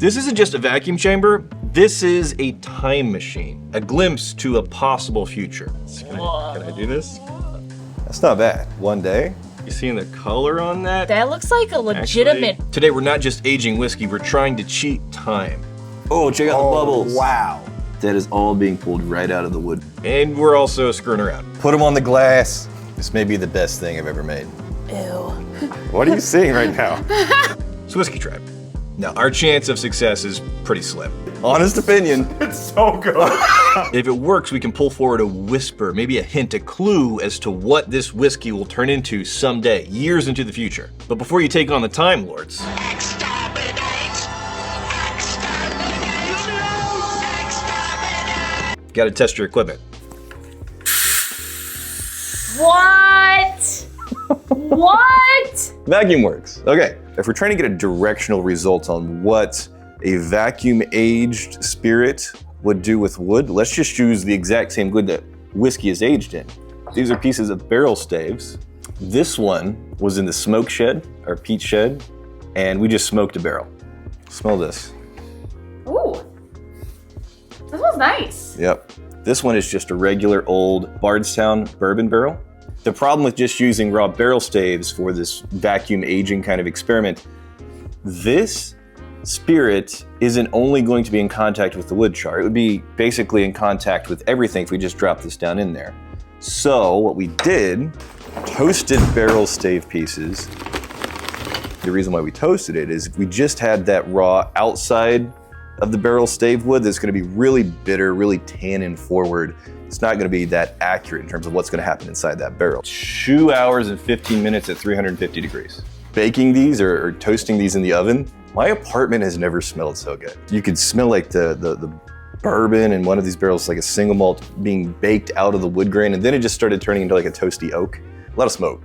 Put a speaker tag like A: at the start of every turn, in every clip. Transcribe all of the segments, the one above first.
A: This isn't just a vacuum chamber, this is a time machine, a glimpse to a possible future. Can I do this?
B: That's not bad. One day.
A: You seeing the color on that?
C: That looks like a legitimate...
A: Actually, today we're not just aging whiskey, we're trying to cheat time.
B: Oh, check out the bubbles.
D: Wow.
B: That is all being pulled right out of the wood.
A: And we're also screwing around.
B: Put them on the glass. This may be the best thing I've ever made.
C: Ew.
B: What are you seeing right now?
A: It's Whiskey Tribe. Now, our chance of success is pretty slim.
B: Honest opinion.
D: It's so good.
A: If it works, we can pull forward a whisper, maybe a hint, a clue as to what this whiskey will turn into someday, years into the future. But before you take on the Time Lords, gotta test your equipment.
C: What? What?
B: Vacuum works. Okay. If we're trying to get a directional result on what a vacuum aged spirit would do with wood, let's just use the exact same wood that whiskey is aged in. These are pieces of barrel staves. This one was in the smoke shed, or peat shed, and we just smoked a barrel. Smell this.
C: Ooh. This smells nice.
B: Yep. This one is just a regular old Bardstown bourbon barrel. The problem with just using raw barrel staves for this vacuum aging kind of experiment, this spirit isn't only going to be in contact with the wood char, it would be basically in contact with everything if we just dropped this down in there. So what we did, toasted barrel stave pieces. The reason why we toasted it is if we just had that raw outside of the barrel stave wood that's gonna be really bitter, really tannin forward. It's not gonna be that accurate in terms of what's gonna happen inside that barrel. 2 hours and 15 minutes at 350 degrees. Baking these or toasting these in the oven, my apartment has never smelled so good. You could smell like the bourbon in one of these barrels, like a single malt being baked out of the wood grain, and then it just started turning into like a toasty oak. A lot of smoke.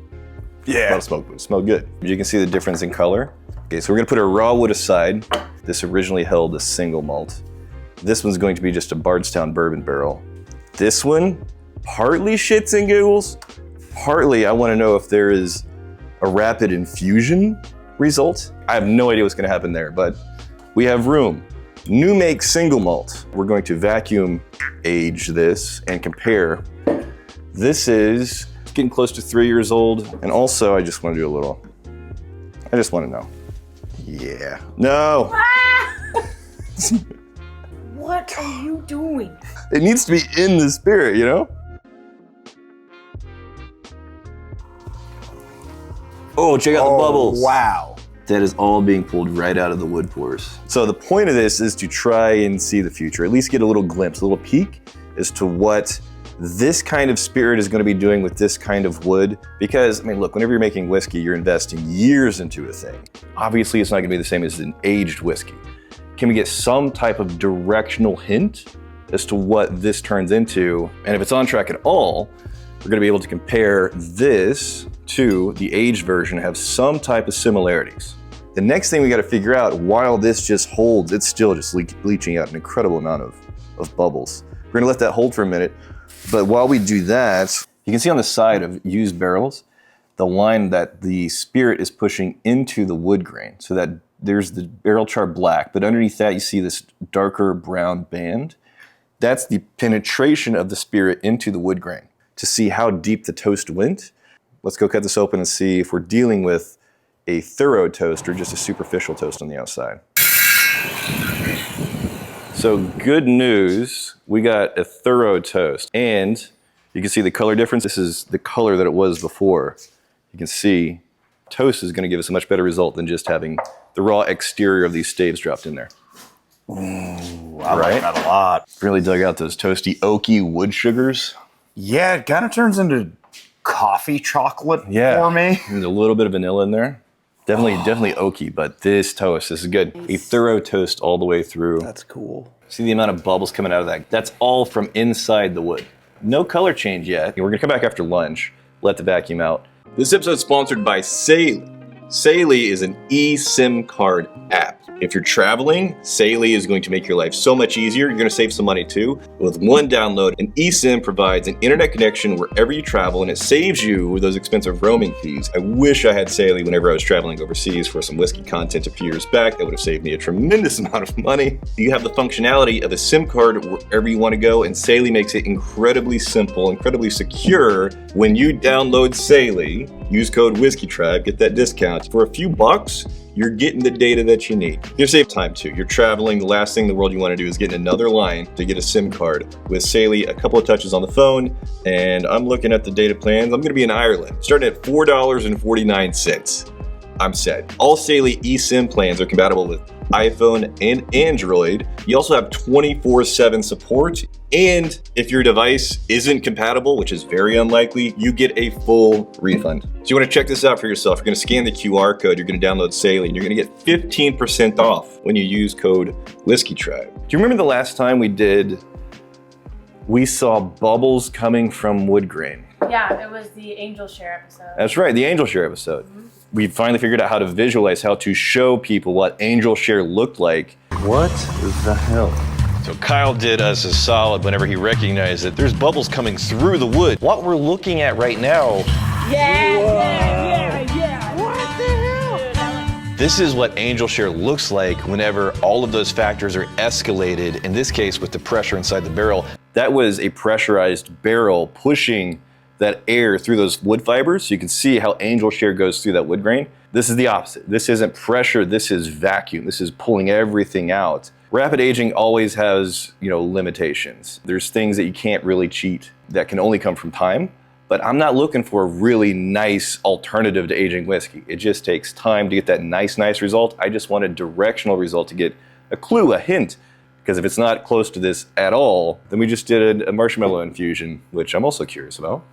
B: Yeah. A lot of smoke, but it smelled good. You can see the difference in color. Okay, so we're gonna put our raw wood aside. This originally held a single malt. This one's going to be just a Bardstown bourbon barrel. This one, partly shits and giggles, partly I wanna know if there is a rapid infusion result. I have no idea what's gonna happen there, but we have room. New make single malt. We're going to vacuum age this and compare. This is getting close to 3 years old. And also I just wanna do a little, I just wanna know. Yeah. No.
C: What are you doing?
B: It needs to be in the spirit, you know? Oh, check out the bubbles.
D: Wow.
B: That is all being pulled right out of the wood pores. So the point of this is to try and see the future, at least get a little glimpse, a little peek as to what this kind of spirit is gonna be doing with this kind of wood. Because, I mean, look, whenever you're making whiskey, you're investing years into a thing. Obviously, it's not gonna be the same as an aged whiskey. Can we get some type of directional hint as to what this turns into? And if it's on track at all, we're gonna be able to compare this to the aged version, have some type of similarities. The next thing we gotta figure out, while this just holds, it's still just leaching out an incredible amount of bubbles. We're gonna let that hold for a minute. But while we do that, you can see on the side of used barrels, the line that the spirit is pushing into the wood grain, so that there's the barrel char black, but underneath that you see this darker brown band. That's the penetration of the spirit into the wood grain. To see how deep the toast went, let's go cut this open and see if we're dealing with a thorough toast or just a superficial toast on the outside. So good news, we got a thorough toast, and you can see the color difference. This is the color that it was before. You can see toast is gonna give us a much better result than just having the raw exterior of these staves dropped in there.
D: Ooh, I like that a lot.
B: Really dug out those toasty, oaky wood sugars.
D: Yeah, it kind of turns into coffee chocolate for me.
B: There's a little bit of vanilla in there. Definitely oaky, but this toast, this is good. A thorough toast all the way through.
D: That's cool.
B: See the amount of bubbles coming out of that? That's all from inside the wood. No color change yet. We're gonna come back after lunch, let the vacuum out.
A: This episode is sponsored by Saley. Saley is an eSIM card app. If you're traveling, Saley is going to make your life so much easier. You're going to save some money too. With one download, an eSIM provides an internet connection wherever you travel, and it saves you those expensive roaming fees. I wish I had Saley whenever I was traveling overseas for some whiskey content a few years back. That would have saved me a tremendous amount of money. You have the functionality of a SIM card wherever you want to go, and Saley makes it incredibly simple, incredibly secure. When you download Saley, use code WhiskeyTribe, get that discount. For a few bucks, you're getting the data that you need. You're save time too. You're traveling, the last thing in the world you want to do is get in another line to get a SIM card. With Saley, a couple of touches on the phone, and I'm looking at the data plans. I'm gonna be in Ireland, starting at $4.49. I'm set. All Saley eSIM plans are compatible with iPhone and Android. You also have 24/7 support. And if your device isn't compatible, which is very unlikely, you get a full refund. So you want to check this out for yourself. You're going to scan the QR code, you're going to download Saley, and you're going to get 15% off when you use code WhiskeyTribe.
B: Do you remember the last time we saw bubbles coming from wood grain?
C: Yeah, it was the Angel Share episode.
B: That's right, the Angel Share episode. We finally figured out how to visualize, how to show people what Angel Share looked like. What the hell?
A: So Kyle did us a solid whenever he recognized that there's bubbles coming through the wood.
B: What we're looking at right now,
C: Yeah. What the hell?
A: This is what Angel Share looks like whenever all of those factors are escalated, in this case with the pressure inside the barrel.
B: that was a pressurized barrel pushing that air through those wood fibers. So you can see how Angel Share goes through that wood grain. This is the opposite. This isn't pressure, this is vacuum. This is pulling everything out. Rapid aging always has, limitations. There's things that you can't really cheat that can only come from time. But I'm not looking for a really nice alternative to aging whiskey. It just takes time to get that nice result. I just want a directional result to get a clue, a hint. Because if it's not close to this at all, then we just did a marshmallow infusion, which I'm also curious about.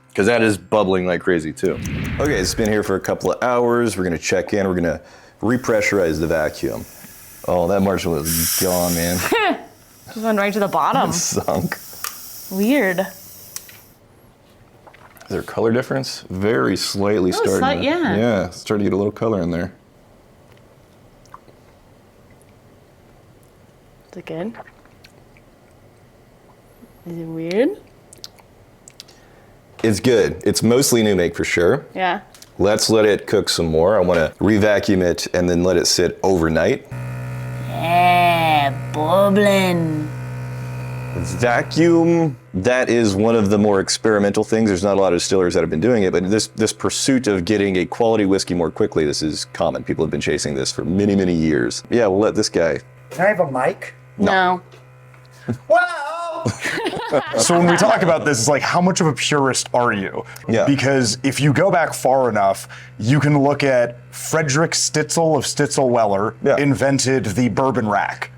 B: Because that is bubbling like crazy too. Okay, it's been here for a couple of hours. We're gonna check in, we're gonna repressurize the vacuum. Oh, that marshmallow is gone, man.
C: Just went right to the bottom.
B: It's sunk.
C: Weird.
B: Is there a color difference? Very slightly starting. Yeah, starting to get a little color in there.
C: Is it good? Is it weird?
B: It's good. It's mostly new make for sure.
C: Yeah.
B: Let's let it cook some more. I want to re-vacuum it and then let it sit overnight.
C: Yeah, bubbling.
B: Vacuum, that is one of the more experimental things. There's not a lot of distillers that have been doing it, but this pursuit of getting a quality whiskey more quickly, this is common. People have been chasing this for many, many years. Yeah, we'll let this guy.
D: Can I have a mic?
C: No.
D: Wow! So when we talk about this, it's like, how much of a purist are you?
B: Yeah.
D: Because if you go back far enough, you can look at Frederick Stitzel of Stitzel-Weller invented the bourbon rack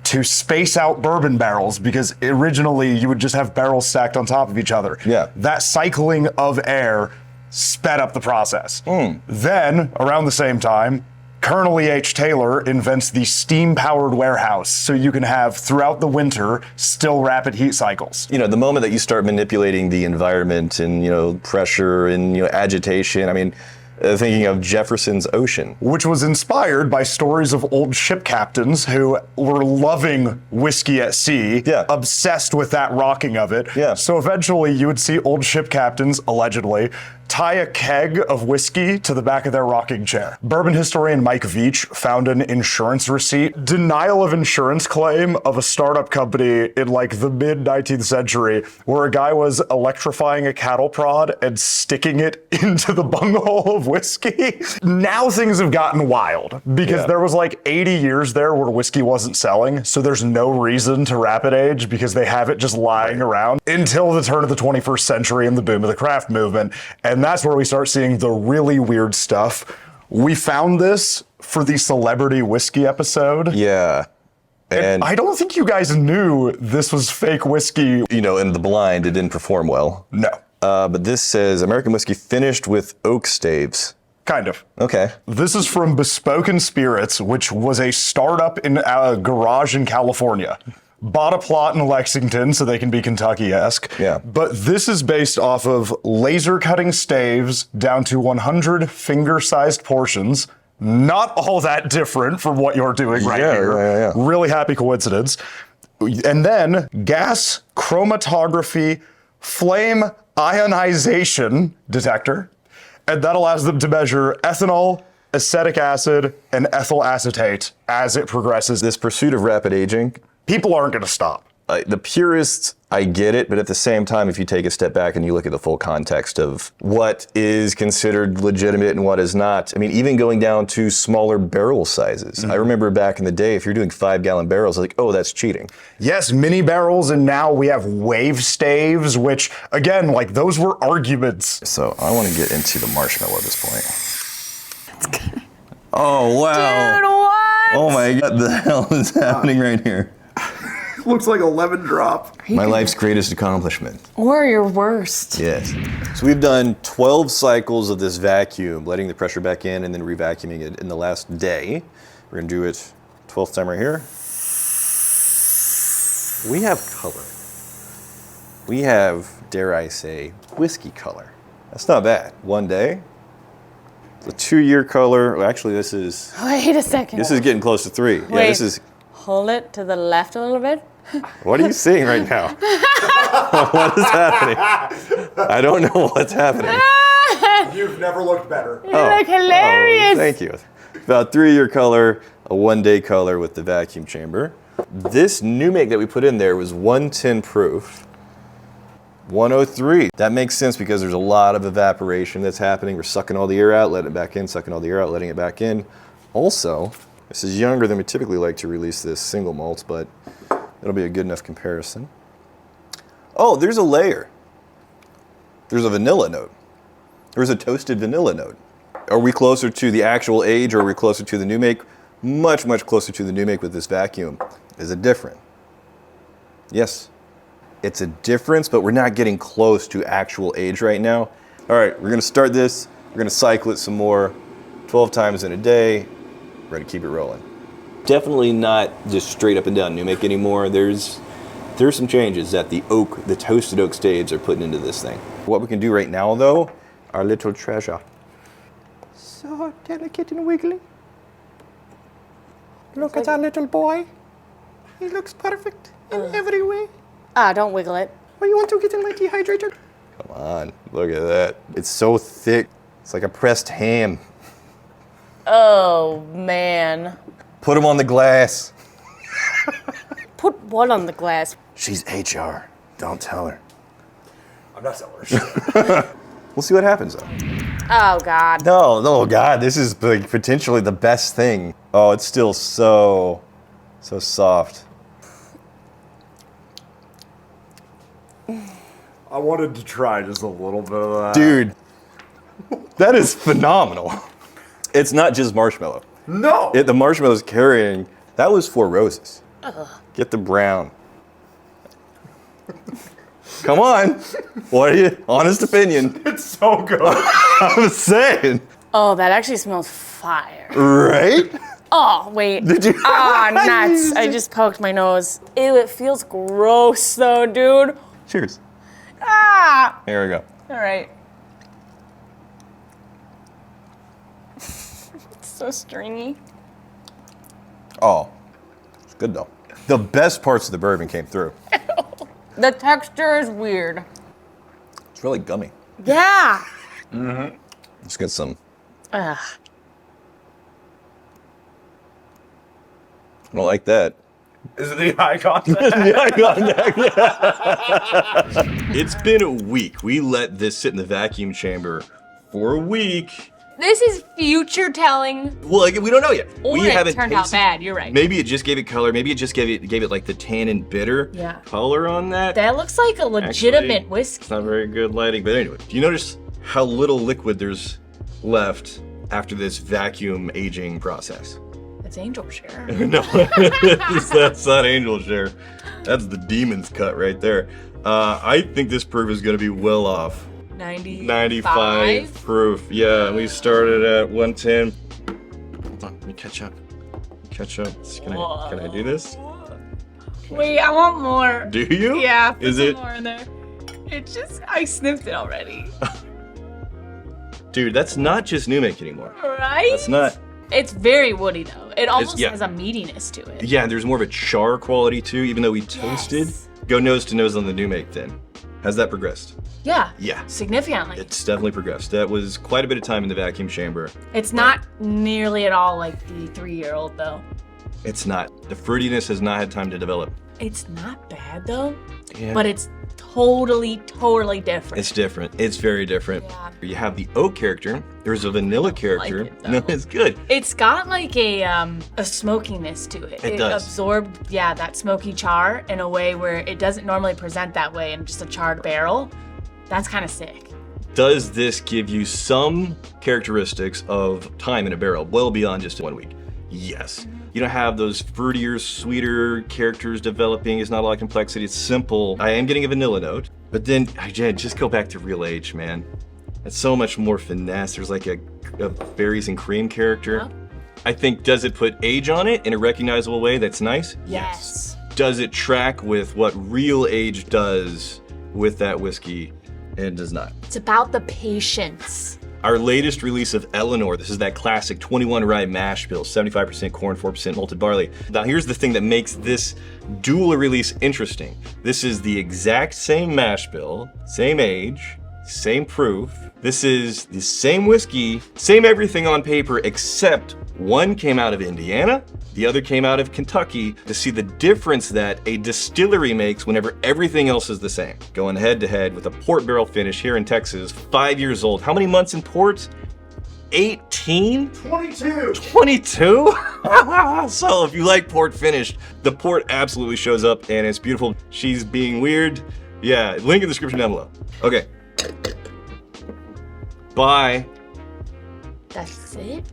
D: to space out bourbon barrels, because originally you would just have barrels stacked on top of each other.
B: Yeah.
D: That cycling of air sped up the process. Then, around the same time, Colonel E.H. Taylor invents the steam-powered warehouse, so you can have, throughout the winter, still rapid heat cycles.
B: The moment that you start manipulating the environment and, pressure and, agitation, I mean, thinking of Jefferson's Ocean.
D: Which was inspired by stories of old ship captains who were loving whiskey at sea, obsessed with that rocking of it.
B: Yeah.
D: So eventually you would see old ship captains, allegedly, tie a keg of whiskey to the back of their rocking chair. Bourbon historian Mike Veach found an insurance receipt, denial of insurance claim of a startup company in like the mid-19th century, where a guy was electrifying a cattle prod and sticking it into the bunghole of whiskey. Now things have gotten wild, because there was like 80 years there where whiskey wasn't selling, so there's no reason to rapid age because they have it just lying around until the turn of the 21st century and the boom of the craft movement. And that's where we start seeing the really weird stuff. We found this for the celebrity whiskey episode.
B: Yeah.
D: And I don't think you guys knew this was fake whiskey.
B: In the blind, it didn't perform well.
D: No.
B: But this says American whiskey finished with oak staves.
D: Kind of.
B: Okay.
D: This is from Bespoken Spirits, which was a startup in a garage in California. Bought a plot in Lexington so they can be Kentucky-esque.
B: Yeah.
D: But this is based off of laser cutting staves down to 100 finger-sized portions, Not all that different from what you're doing right here.
B: Yeah.
D: Really happy coincidence. And then gas chromatography flame ionization detector. And that allows them to measure ethanol, acetic acid, and ethyl acetate as it progresses.
B: This pursuit of rapid aging,
D: People aren't going to stop.
B: the purists, I get it, but at the same time, if you take a step back and you look at the full context of what is considered legitimate and what is not, I mean, even going down to smaller barrel sizes. I remember back in the day, if you're doing 5-gallon barrels, like, oh, that's cheating.
D: Yes, mini barrels, and now we have wave staves, which, again, like, those were arguments.
B: So I want to get into the marshmallow at this point. Oh, wow.
C: Dude, what?
B: Oh my God, the hell is happening right here?
E: Looks like a lemon drop.
B: My life's greatest accomplishment.
C: Or your worst.
B: Yes. So we've done 12 cycles of this vacuum, letting the pressure back in and then revacuuming it in the last day. We're gonna do it 12th time right here. We have color. We have, dare I say, whiskey color. That's not bad. One day. It's a 2-year color. Well, actually, this is
C: Wait a second.
B: getting close to 3. Yeah,
C: Wait.
B: this is.
C: Hold it to the left a little bit.
B: What are you seeing right now? What is happening? I don't know what's happening.
D: You've never looked better.
C: You look hilarious.
B: Oh, thank you. About 3-year color, a 1-day color with the vacuum chamber. This new make that we put in there was 110 proof. 103. That makes sense because there's a lot of evaporation that's happening. We're sucking all the air out, letting it back in, sucking all the air out, letting it back in. Also, this is younger than we typically like to release this single malt, but it'll be a good enough comparison. Oh, there's a layer. There's a vanilla note. There's a toasted vanilla note. Are we closer to the actual age or are we closer to the new make? Much, much closer to the new make with this vacuum. Is it different? Yes. It's a difference, but we're not getting close to actual age right now. All right, we're gonna start this. We're gonna cycle it some more, 12 times in a day. We're gonna keep it rolling. Definitely not just straight up and down new make anymore. There's some changes that the toasted oak staves are putting into this thing. What we can do right now though, our little treasure. So delicate and wiggly. Look at our little boy. He looks perfect in every way.
C: Ah, don't wiggle it.
B: Oh, you want to get in my dehydrator? Come on, look at that. It's so thick. It's like a pressed ham.
C: Oh, man.
B: Put him on the glass.
C: Put what on the glass?
B: She's HR. Don't tell her.
D: I'm not telling her.
B: We'll see what happens though.
C: Oh, God.
B: No, God, this is like potentially the best thing. Oh, it's still so soft.
D: I wanted to try just a little bit of that.
B: Dude, that is phenomenal. It's not just marshmallow.
D: No!
B: The marshmallow's carrying, that was 4 roses. Get the brown. Come on. What are you? Honest opinion.
D: It's so good.
B: I'm saying.
C: Oh, that actually smells fire.
B: Right?
C: Oh, wait.
B: Did you?
C: Ah, nuts. I just poked my nose. Ew, it feels gross, though, dude.
B: Cheers.
C: Ah!
B: Here we go.
C: All right. It's so stringy.
B: Oh, it's good though. The best parts of the bourbon came through.
C: The texture is weird.
B: It's really gummy.
C: Yeah.
B: Let's get some.
C: Ugh.
B: I don't like that.
D: Is it the eye contact?
A: It's been a week. We let this sit in the vacuum chamber for a week.
F: This is future telling.
A: Well, like, we don't know yet.
F: Or
A: we
F: it
A: haven't
F: turned out
A: tasted-
F: bad, you're right.
A: Maybe it just gave it color. Maybe it just gave it like the tannin bitter color on that.
C: That looks like a legitimate
A: Actually,
C: whiskey.
A: It's not very good lighting. But anyway, do you notice how little liquid there's left after this vacuum aging process?
C: It's angel share.
A: No, that's not angel share. That's the demon's cut right there. I think this proof is going to be well off. 95 proof. Yeah, we started at 110. Hold on, let me catch up. Can I do this?
F: Wait, I want more.
A: Do you?
F: Yeah, put
A: Is
F: some
A: it?
F: more in there. I sniffed it already.
A: Dude, that's not just new make anymore.
F: Right?
A: That's not.
C: It's very woody though. It almost
A: yeah.
C: has a meatiness to it.
A: Yeah, there's more of a char quality too, even though we toasted.
C: Yes.
A: Go nose to nose on the new make then. Has that progressed?
C: Yeah.
A: Yeah.
C: Significantly.
A: It's definitely progressed. That was quite a bit of time in the vacuum chamber.
C: It's not nearly at all like the 3-year-old though.
A: It's not. The fruitiness has not had time to develop.
C: It's not bad though,
A: Yeah.
C: but it's totally different.
A: It's different. It's very different.
C: Yeah.
A: You have the oak character. There's a vanilla character.
C: it, though.
A: No, it's good.
C: It's got like a smokiness to it.
A: It does.
C: Absorbed, yeah, that smoky char in a way where it doesn't normally present that way in just a charred barrel. That's kind of sick.
A: Does this give you some characteristics of time in a barrel, well beyond just 1 week? Yes. You don't have those fruitier, sweeter characters developing. It's not a lot of complexity. It's simple. I am getting a vanilla note, but then again, just go back to real age, man. It's so much more finesse. There's like a berries and cream character.
C: Huh?
A: I think, does it put age on it in a recognizable way that's nice?
C: Yes.
A: Does it track with what real age does with that whiskey? It does not.
C: It's about the patience.
A: Our latest release of ELEANOR, this is that classic 21 rye mash bill, 75% corn, 4% malted barley. Now here's the thing that makes this dual release interesting. This is the exact same mash bill, same age, same proof. This is the same whiskey, same everything on paper, except one came out of Indiana, the other came out of Kentucky, to see the difference that a distillery makes whenever everything else is the same. Going head to head with a port barrel finish here in Texas, 5 years old. How many months in port? 18?
E: 22.
A: 22? So if you like port finished, the port absolutely shows up and it's beautiful. She's being weird. Yeah, link in the description down below. Okay. Bye.
C: That's it.